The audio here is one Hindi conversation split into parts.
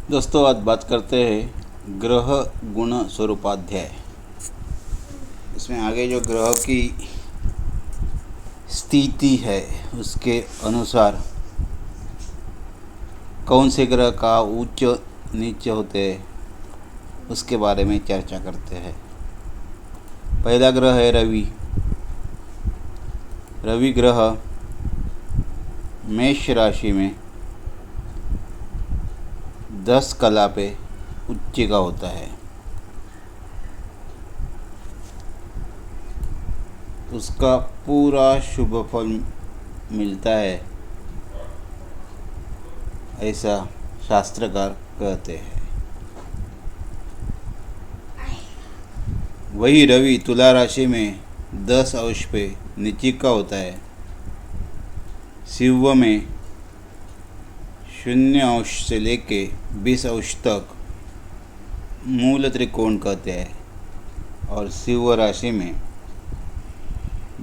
दोस्तों, आज बात करते हैं ग्रह गुण स्वरूपाध्याय। इसमें आगे जो ग्रह की स्थिति है उसके अनुसार कौन से ग्रह का उच्च नीच होते हैं उसके बारे में चर्चा करते हैं। पहला ग्रह है रवि। रवि ग्रह मेष राशि में 10 कला पे उच्च का होता है। उसका पूरा शुभ फल मिलता है, ऐसा शास्त्रकार कहते हैं। वही रवि तुला राशि में 10 अंश पे नीची का होता है। सिंह में 0 अंश से लेके 20 अंश तक मूल त्रिकोण कहते हैं, और सिंह राशि में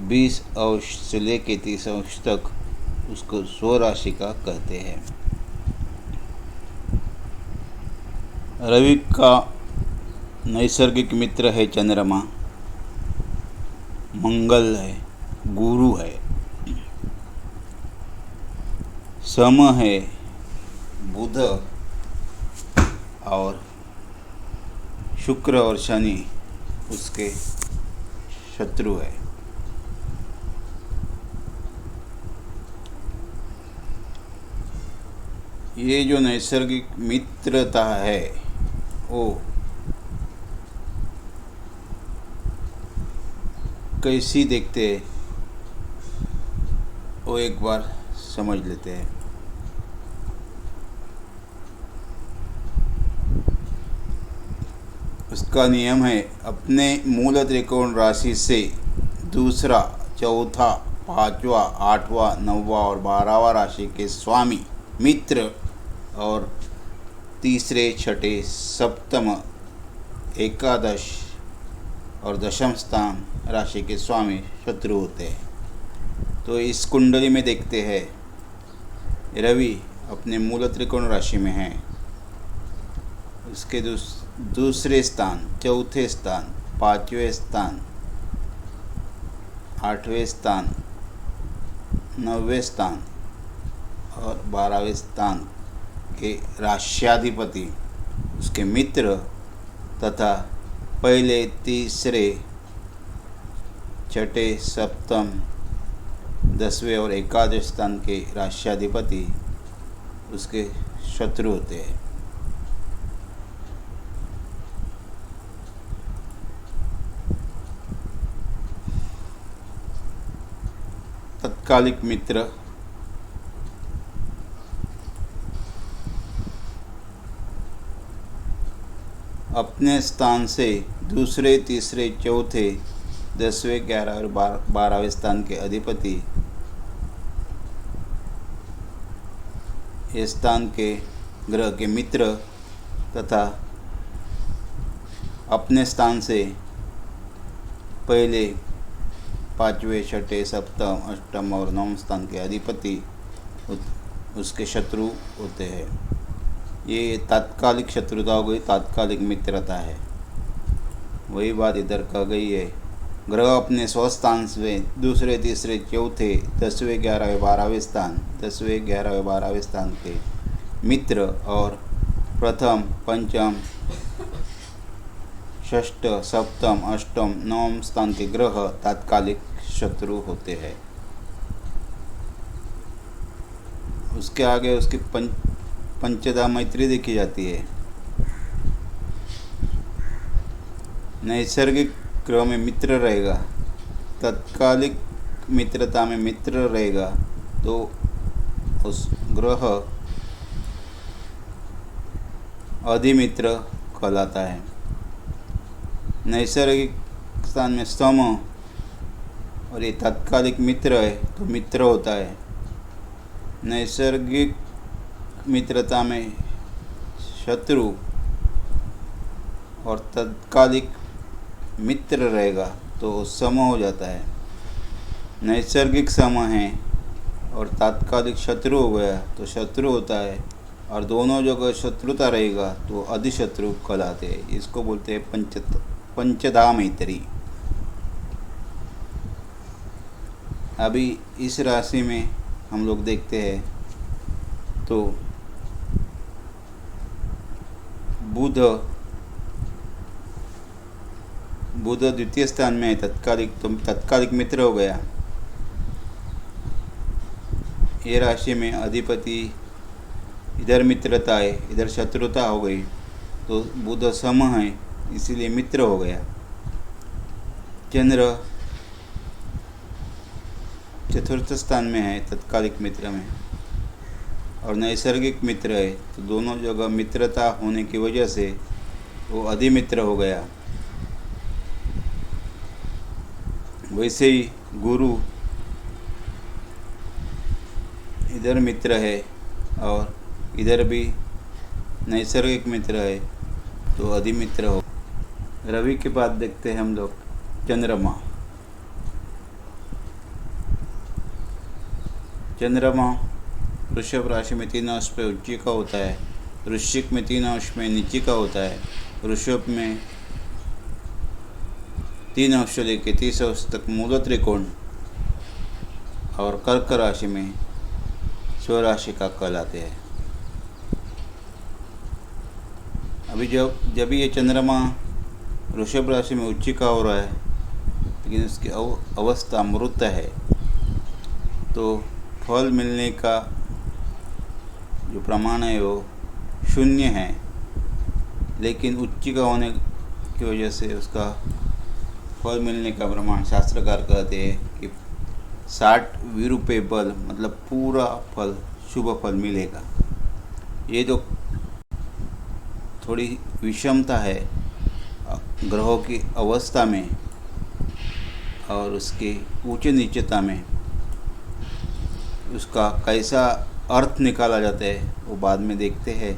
20 अंश से लेके 30 अंश तक उसको स्व राशि का कहते हैं। रवि का नैसर्गिक मित्र है चंद्रमा, मंगल है, गुरु है। सम है बुध, और शुक्र और शनि उसके शत्रु है। ये जो नैसर्गिक मित्रता है वो कैसी देखते हैं वो एक बार समझ लेते हैं। उसका नियम है, अपने मूल त्रिकोण राशि से दूसरा, चौथा, पांचवा, आठवां, 9वां और 12वां राशि के स्वामी मित्र, और तीसरे, छठे, सप्तम, एकादश और दशम स्थान राशि के स्वामी शत्रु होते हैं। तो इस कुंडली में देखते हैं रवि अपने मूल त्रिकोण राशि में है। उसके दूसरे स्थान, चौथे स्थान, 5वें स्थान, 8वें स्थान, 9वें स्थान और 12वें स्थान के राश्याधिपति उसके मित्र तथा पहले, तीसरे, छठे, सप्तम, 10वें और एकादश स्थान के राश्याधिपति उसके शत्रु होते हैं। तत्कालिक मित्र अपने स्थान से दूसरे, तीसरे, चौथे, 10वें, 11वें और 12वें स्थान के अधिपति ये स्थान के ग्रह के मित्र तथा अपने स्थान से पहले, 5वें, 6ठे, सप्तम, अष्टम और 9वें स्थान के अधिपति उसके शत्रु होते हैं। ये तात्कालिक शत्रुता हो गई, तात्कालिक मित्रता है। वही बात इधर कह गई है। ग्रह अपने स्वस्थान से दूसरे, तीसरे, चौथे, 10वें, 11वें, 12वें स्थान, 10वें, 11वें, 12वें स्थान के मित्र और प्रथम, पंचम, षष्ठ, सप्तम, अष्टम, 9वें स्थान के ग्रह तात्कालिक शत्रु होते हैं। उसके आगे उसकी पंचदा मैत्री देखी जाती है। नैसर्गिक ग्रह में मित्र रहेगा, तत्कालिक मित्रता में मित्र रहेगा तो उस ग्रह अधिमित्र कहलाता है। नैसर्गिक स्थान में सम और ये तात्कालिक मित्र है तो मित्र होता है। नैसर्गिक मित्रता में शत्रु और तत्कालिक मित्र रहेगा तो सम हो जाता है। नैसर्गिक सम है और तात्कालिक शत्रु हो गया तो शत्रु होता है। और दोनों जगह शत्रुता रहेगा तो अधिशत्रु कहलाते हैं। इसको बोलते हैं पंचधा मैत्री। अभी इस राशि में हम लोग देखते हैं तो बुध द्वितीय स्थान में है, तत्कालिक मित्र हो गया। ये राशि में अधिपति इधर मित्रता है, इधर शत्रुता हो गई, तो बुध सम है, इसीलिए मित्र हो गया। चंद्र चतुर्थ स्थान में है, तत्कालिक मित्र में, और नैसर्गिक मित्र है, तो दोनों जगह मित्रता होने की वजह से वो अधिमित्र हो गया। वैसे ही गुरु इधर मित्र है और इधर भी नैसर्गिक मित्र है, तो अधिमित्र हो। रवि के बाद देखते हैं हम लोग चंद्रमा। चंद्रमा वृषभ राशि में 3 अंश पे उच्ची का होता है, वृश्चिक में 3 अंश में नीची का होता है, वृषभ में 3 अंश लेके 30 अंश तक मूल त्रिकोण, और कर्क राशि में स्वराशि का कहलाते हैं। अभी जब ये चंद्रमा वृषभ राशि में उच्ची का हो रहा है, लेकिन उसकी अवस्था मृत है, तो फल मिलने का जो प्रमाण है वो 0 है। लेकिन उच्चिका होने की वजह से उसका फल मिलने का प्रमाण शास्त्रकार कहते हैं कि 60 विरूपे बल, मतलब पूरा फल, शुभ फल मिलेगा। ये जो थोड़ी विषमता है ग्रहों की अवस्था में और उसकी ऊंचे नीचता में, उसका कैसा अर्थ निकाला जाता है वो बाद में देखते हैं।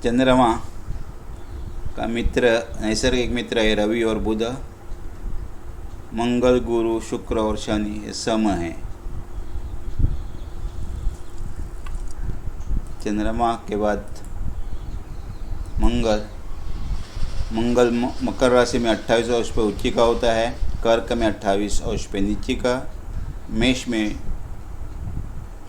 चंद्रमा का मित्र, नैसर्गिक मित्र है रवि और बुध, मंगल, गुरु, शुक्र और शनि ये सम है। चंद्रमा के बाद मंगल मकर राशि में 28 अंश पे उच्ची का होता है, कर्क में 28 अंश पे नीची का, मेष में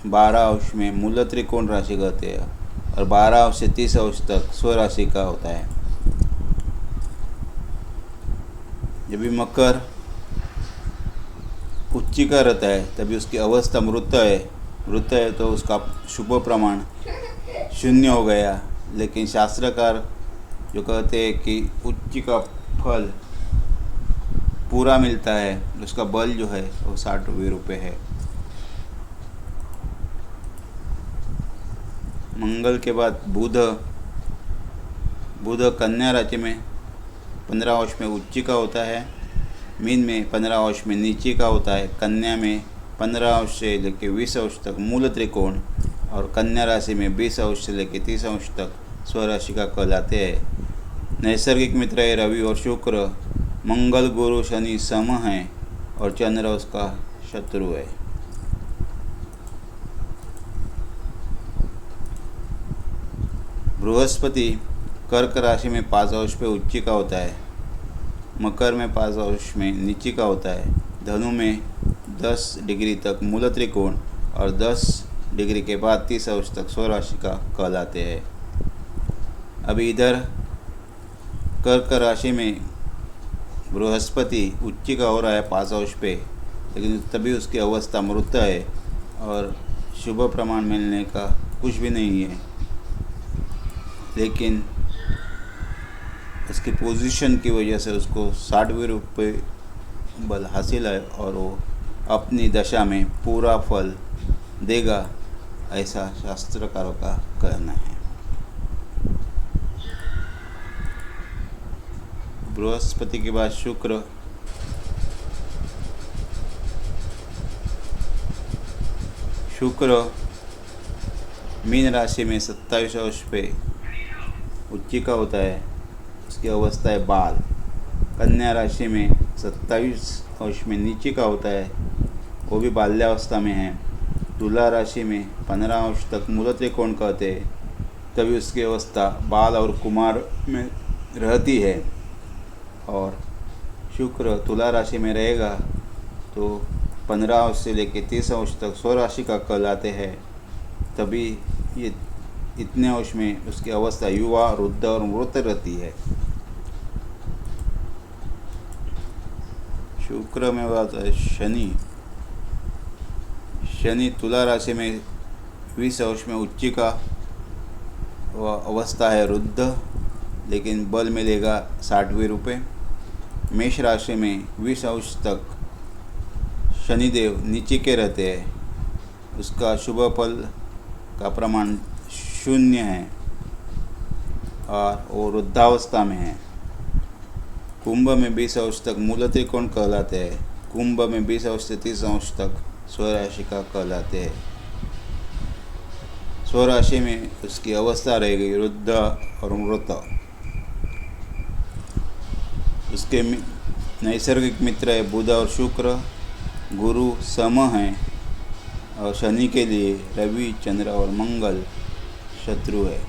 12 अंश में मूल त्रिकोण राशि कहते हैं, और 12 अंश से 30 अंश तक स्वराशि का होता है। जब भी मकर उच्ची का रहता है तभी उसकी अवस्था मृत है, तो उसका शुभ प्रमाण 0 हो गया। लेकिन शास्त्रकार जो कहते हैं कि उच्च का फल पूरा मिलता है, उसका बल जो है वो 60 रुपये है। मंगल के बाद बुध कन्या राशि में 15 अंश में उच्ची का होता है, मीन में 15 अंश में नीची का होता है, कन्या में 15 अंश से लेकर 20 अंश तक मूल त्रिकोण, और कन्या राशि में 20 अंश से लेकर 30 अंश तक स्वराशि का कहलाते हैं। नैसर्गिक मित्र है रवि और शुक्र, मंगल, गुरु, शनि सम हैं, और चंद्र उसका शत्रु है। बृहस्पति कर्क राशि में 5 अंश पे उच्ची का होता है, मकर में 5 अंश में नीची का होता है, धनु में 10 डिग्री तक मूल त्रिकोण, और 10 डिग्री के बाद 30 अंश तक स्वराशि का कहलाते हैं। अभी इधर कर्क राशि में बृहस्पति उच्ची का हो रहा है 5 अंश पे, लेकिन तभी उसकी अवस्था मृत है और शुभ प्रमाण मिलने का कुछ भी नहीं है। लेकिन उसकी पोजीशन की वजह से उसको 60 रुपये बल हासिल है और वो अपनी दशा में पूरा फल देगा, ऐसा शास्त्रकारों का कहना है। बृहस्पति के बाद शुक्र मीन राशि में 27 अंश पे उच्चिका होता है, उसकी अवस्था है बाल। कन्या राशि में 27 अंश में नीचिका होता है, वो भी बाल्यावस्था में है। तुला राशि में 15 अंश तक मूल त्रिकोण कहते हैं, तभी उसकी अवस्था बाल और कुमार में रहती है। और शुक्र तुला राशि में रहेगा तो 15 अंश से लेकर 30 अंश तक स्वराशि का कहलाते हैं, तभी ये इतने अंश में उसकी अवस्था युवा, वृद्ध और मृत रहती है। शुक्र में होता है शनि। शनि तुला राशि में 20 अंश में उच्चिका व अवस्था है रुद्ध, लेकिन बल मिलेगा 60वें रुपये। मेष राशि में 20 अंश तक शनिदेव नीचे के रहते हैं, उसका शुभ फल का प्रमाण 0 है और वो वृद्धावस्था में है। कुंभ में 20 अंश तक मूल त्रिकोण कहलाते हैं, कुंभ में 20 अंश से 30 अंश तक स्वराशि का कहलाते हैं। स्वराशि में उसकी अवस्था रहेगी वृद्ध और मृत। उसके नैसर्गिक मित्र है बुध और शुक्र, गुरु सम हैं और शनि के लिए रवि, चंद्र और मंगल शत्रु है।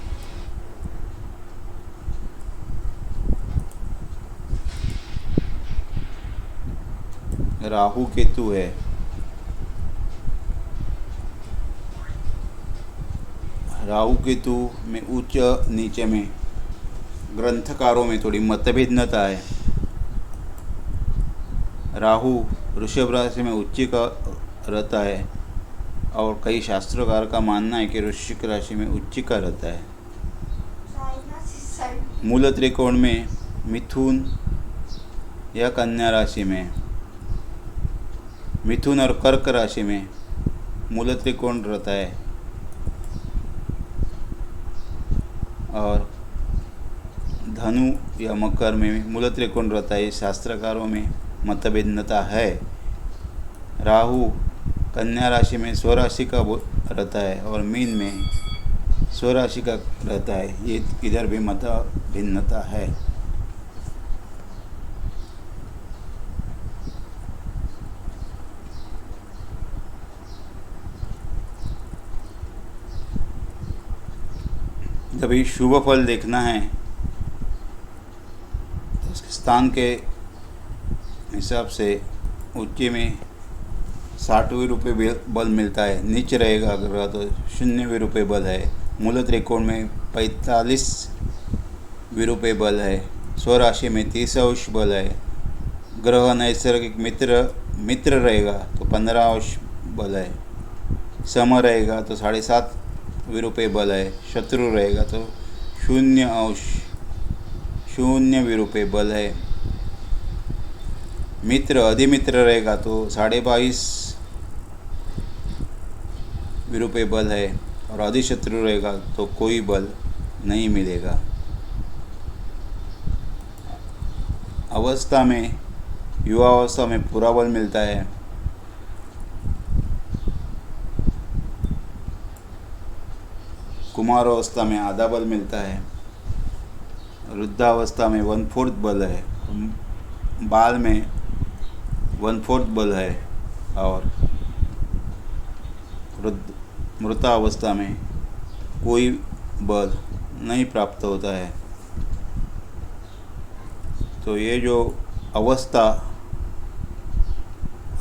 राहु केतु है। राहु केतु में उच्च नीचे में ग्रंथकारों में थोड़ी मतभेदता है। राहु वृषभ राशि में उच्चिका रहता है और कई शास्त्रकार का मानना है कि वृश्चिक राशि में उच्चिका रहता है। मूल त्रिकोण में मिथुन या कन्या राशि में, मिथुन और कर्क राशि में मूल त्रिकोण रहता है और धनु या मकर में मूल त्रिकोण रहता है। शास्त्रकारों में मतभेदता है। राहु कन्या राशि में स्वराशि का रहता है और मीन में स्वराशि का रहता है, ये इधर भी मतभिन्नता है। जब ये शुभ फल देखना है तो उसके स्थान के हिसाब से ऊंचे में 60वें रुपये बल मिलता है, नीचे रहेगा अगर तो 0वें रुपये बल है। मूल त्रिकोण में 45वें रुपये बल है। स्वराशि में 30 अंश बल है। ग्रह नैसर्गिक मित्र रहेगा तो 15 अंश बल है। सम रहेगा तो 7.5वें रुपये बल है। शत्रु रहेगा तो 0 अंश 0वें रुपये बल है। मित्र अधिमित्र रहेगा तो 22.5वें रुपये बल है और अधिशत्रु रहेगा तो कोई बल नहीं मिलेगा। अवस्था में युवा अवस्था में पूरा बल मिलता है। कुमार अवस्था में आधा बल मिलता है। वृद्धावस्था में 1/4 बल है। बाल में 1/4 बल है और मृतावस्था में कोई बल नहीं प्राप्त होता है। तो ये जो अवस्था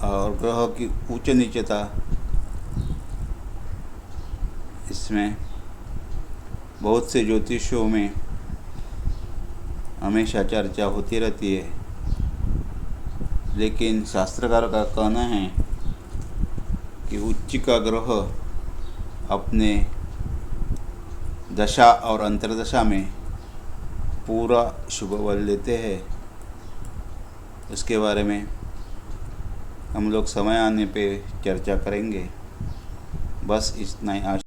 और ग्रह की उच्च नीचता, इसमें बहुत से ज्योतिषों में हमेशा चर्चा होती रहती है, लेकिन शास्त्रकार का कहना है कि उच्चिका ग्रह अपने दशा और अंतर्दशा में पूरा शुभ बल लेते हैं। उसके बारे में हम लोग समय आने पे चर्चा करेंगे। बस इतना ही। आज